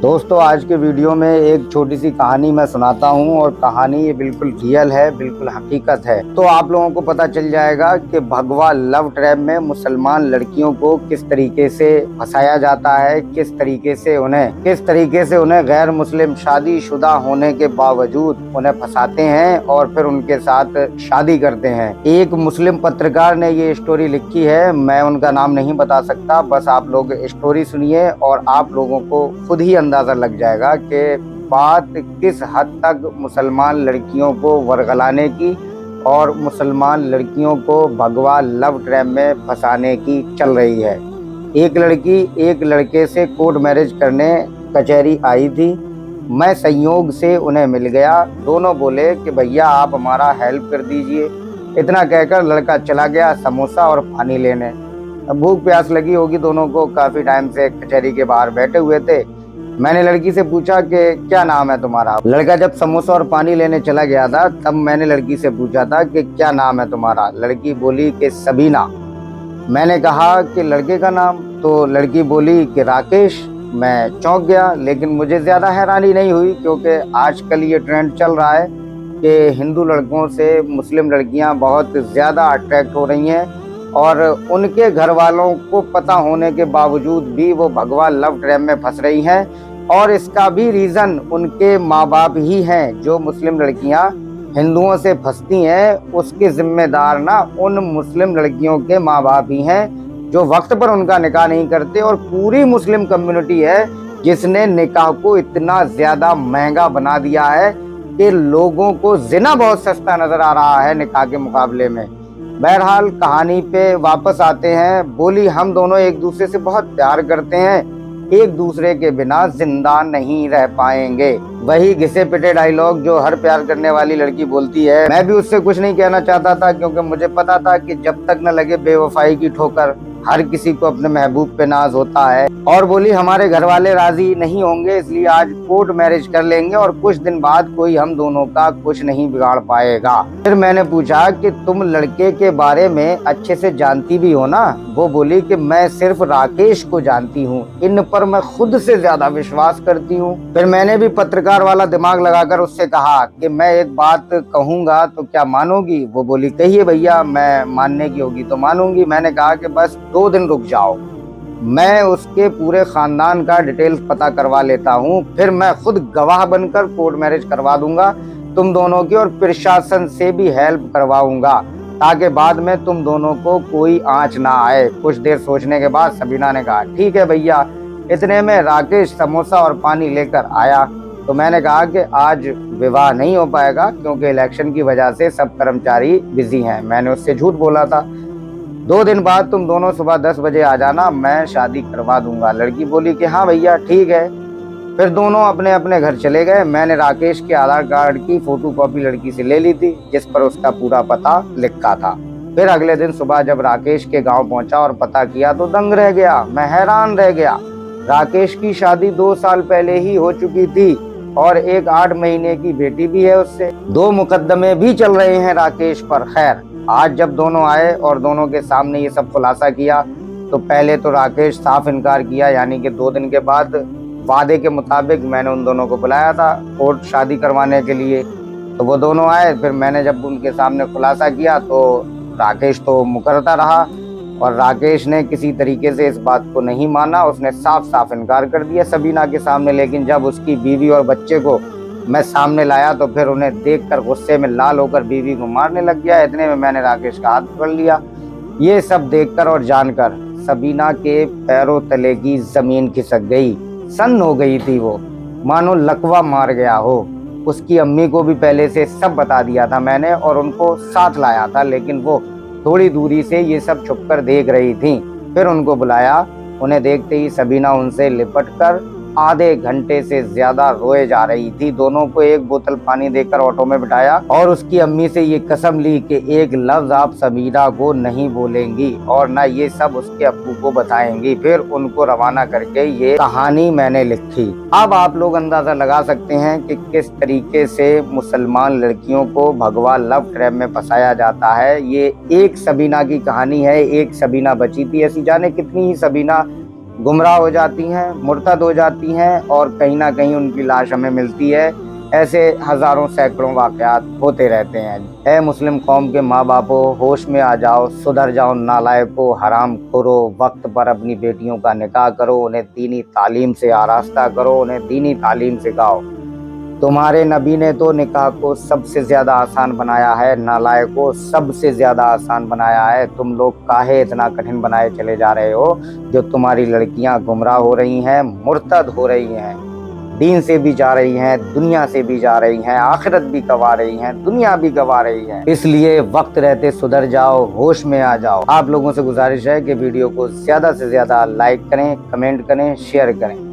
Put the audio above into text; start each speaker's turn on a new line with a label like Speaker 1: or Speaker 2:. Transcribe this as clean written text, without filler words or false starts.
Speaker 1: दोस्तों, आज के वीडियो में एक छोटी सी कहानी मैं सुनाता हूं और कहानी ये बिल्कुल रियल है, बिल्कुल हकीकत है। तो आप लोगों को पता चल जाएगा कि भगवा लव ट्रैप में मुसलमान लड़कियों को किस तरीके से फंसाया जाता है, किस तरीके से उन्हें गैर मुस्लिम शादीशुदा होने के बावजूद उन्हें फंसाते हैं और फिर उनके साथ शादी करते हैं। एक मुस्लिम पत्रकार ने ये स्टोरी लिखी है, मैं उनका नाम नहीं बता सकता, बस आप लोग स्टोरी सुनिए और आप लोगों को खुद ही अंदाजा लग जाएगा कि बात किस हद तक मुसलमान लड़कियों को वर्गलाने की और मुसलमान लड़कियों को भगवा लव ट्रैप में फंसाने की चल रही है। एक लड़की एक लड़के से कोर्ट मैरिज करने कचहरी आई थी। मैं संयोग से उन्हें मिल गया। दोनों बोले कि भैया आप हमारा हेल्प कर दीजिए। इतना कहकर लड़का चला गया समोसा और पानी लेने। अब भूख प्यास लगी होगी दोनों को, काफी टाइम से कचहरी के बाहर बैठे हुए थे। मैंने लड़की से पूछा कि क्या नाम है तुम्हारा। लड़का जब समोसा और पानी लेने चला गया था तब मैंने लड़की से पूछा था कि क्या नाम है तुम्हारा। लड़की बोली कि सबीना। मैंने कहा कि लड़के का नाम, तो लड़की बोली कि राकेश। मैं चौंक गया, लेकिन मुझे ज्यादा हैरानी नहीं हुई क्योंकि आजकल ये ट्रेंड चल रहा है कि हिंदू लड़कों से मुस्लिम लड़कियां बहुत ज्यादा अट्रैक्ट हो रही हैं और उनके घर वालों को पता होने के बावजूद भी वो भगवा लव ट्रैप में फंस रही हैं। और इसका भी रीजन उनके माँ बाप ही हैं। जो मुस्लिम लड़कियां हिंदुओं से फंसती हैं उसके जिम्मेदार ना उन मुस्लिम लड़कियों के माँ बाप ही हैं जो वक्त पर उनका निकाह नहीं करते। और पूरी मुस्लिम कम्युनिटी है जिसने निकाह को इतना ज्यादा महंगा बना दिया है कि लोगों को जिना बहुत सस्ता नजर आ रहा है निकाह के मुकाबले में। बहरहाल कहानी पे वापस आते हैं। बोली हम दोनों एक दूसरे से बहुत प्यार करते हैं, एक दूसरे के बिना जिंदा नहीं रह पाएंगे। वही घिसे पिटे डायलॉग जो हर प्यार करने वाली लड़की बोलती है। मैं भी उससे कुछ नहीं कहना चाहता था क्योंकि मुझे पता था कि जब तक न लगे बेवफाई की ठोकर, हर किसी को अपने महबूब पे नाज होता है। और बोली हमारे घर वाले राजी नहीं होंगे, इसलिए आज कोर्ट मैरिज कर लेंगे और कुछ दिन बाद कोई हम दोनों का कुछ नहीं बिगाड़ पाएगा। फिर मैंने पूछा कि तुम लड़के के बारे में अच्छे से जानती भी हो ना। वो बोली कि मैं सिर्फ राकेश को जानती हूँ, इन पर मैं खुद से ज्यादा विश्वास करती हूँ। फिर मैंने भी पत्रकार वाला दिमाग लगाकर उससे कहा कि मैं एक बात कहूंगा तो क्या मानोगी। वो बोली कहिए भैया, मैं मानने की होगी तो मानूंगी। मैंने कहा कि बस 2 दिन रुक जाओ, मैं उसके पूरे खानदान का डिटेल्स पता करवा लेता हूँ, फिर मैं खुद गवाह बनकर कोर्ट मैरिज करवा दूंगा तुम दोनों की और प्रशासन से भी हेल्प करवाऊंगा ताकि बाद में तुम दोनों को कोई आंच ना आए। कुछ देर सोचने के बाद सबीना ने कहा ठीक है भैया। इतने में राकेश समोसा और पानी लेकर आया। तो मैंने कहा कि आज विवाह नहीं हो पाएगा क्योंकि इलेक्शन की वजह से सब कर्मचारी बिजी हैं। मैंने उससे झूठ बोला था। 2 दिन बाद तुम दोनों सुबह 10 बजे आ जाना, मैं शादी करवा दूंगा। लड़की बोली कि हाँ भैया ठीक है। फिर दोनों अपने अपने घर चले गए। मैंने राकेश के आधार कार्ड की फोटोकॉपी लड़की से ले ली थी जिस पर उसका पूरा पता लिखा था। फिर अगले दिन सुबह जब राकेश के गांव पहुंचा और पता किया तो दंग रह गया, मैं हैरान रह गया। राकेश की शादी 2 साल पहले ही हो चुकी थी और एक 8 महीने की बेटी भी है उससे। 2 मुकदमे भी चल रहे हैं राकेश पर। खैर, आज जब दोनों आए और दोनों के सामने ये सब खुलासा किया तो पहले तो राकेश साफ इनकार किया, यानी कि 2 दिन के बाद वादे के मुताबिक मैंने उन दोनों को बुलाया था कोर्ट शादी करवाने के लिए। तो वो दोनों आए। फिर मैंने जब उनके सामने खुलासा किया तो राकेश तो मुकरता रहा और राकेश ने किसी तरीके से इस बात को नहीं माना। उसने साफ साफ इनकार कर दिया सबीना के सामने। लेकिन जब उसकी बीवी और बच्चे को मैं सामने लाया तो फिर उन्हें देखकर गुस्से में लाल होकर बीवी को मारने लग गया। इतने में मैंने राकेश का हाथ पकड़ लिया। ये सब देखकर और जानकर सबीना के पैरों तले की जमीन खिसक गई। सन्न हो गई थी वो, मानो लकवा मार गया हो। उसकी अम्मी को भी पहले से सब बता दिया था मैंने और उनको साथ लाया था, लेकिन वो थोड़ी दूरी से ये सब छुपकर देख रही थी। फिर उनको बुलाया। उन्हें देखते ही सबीना उनसे लिपटकर आधे घंटे से ज्यादा रोए जा रही थी। दोनों को एक बोतल पानी देकर ऑटो में बिठाया और उसकी अम्मी से ये कसम ली कि एक लफ्ज आप सबीना को नहीं बोलेंगी और ना ये सब उसके अब्बू को बताएंगी। फिर उनको रवाना करके ये कहानी मैंने लिखी। अब आप लोग अंदाजा लगा सकते हैं कि किस तरीके से मुसलमान लड़कियों को भगवा लव ट्रैप में फंसाया जाता है। ये एक सबीना की कहानी है, एक सबीना बची थी। ऐसी जाने कितनी ही सबीना गुमराह हो जाती हैं, मुर्तद हो जाती हैं और कहीं ना कहीं उनकी लाश हमें मिलती है। ऐसे हजारों सैकड़ों वाकयात होते रहते हैं। ऐ मुस्लिम कौम के माँ बापों, होश में आ जाओ, सुधर जाओ नालायकों, हराम खोरो, वक्त पर अपनी बेटियों का निकाह करो, उन्हें दीनी तालीम से आरास्ता करो, उन्हें दीनी तालीम सिखाओ। तुम्हारे नबी ने तो निकाह को सबसे ज्यादा आसान बनाया है, नालायकों सबसे ज्यादा आसान बनाया है। तुम लोग काहे इतना कठिन बनाए चले जा रहे हो? जो तुम्हारी लड़कियां गुमराह हो रही हैं, मुर्तद हो रही हैं, दीन से भी जा रही हैं, दुनिया से भी जा रही हैं, आखिरत भी गवा रही हैं, दुनिया भी गवा रही है। इसलिए वक्त रहते सुधर जाओ, होश में आ जाओ। आप लोगों से गुजारिश है कि वीडियो को ज्यादा से ज्यादा लाइक करें, कमेंट करें, शेयर करें।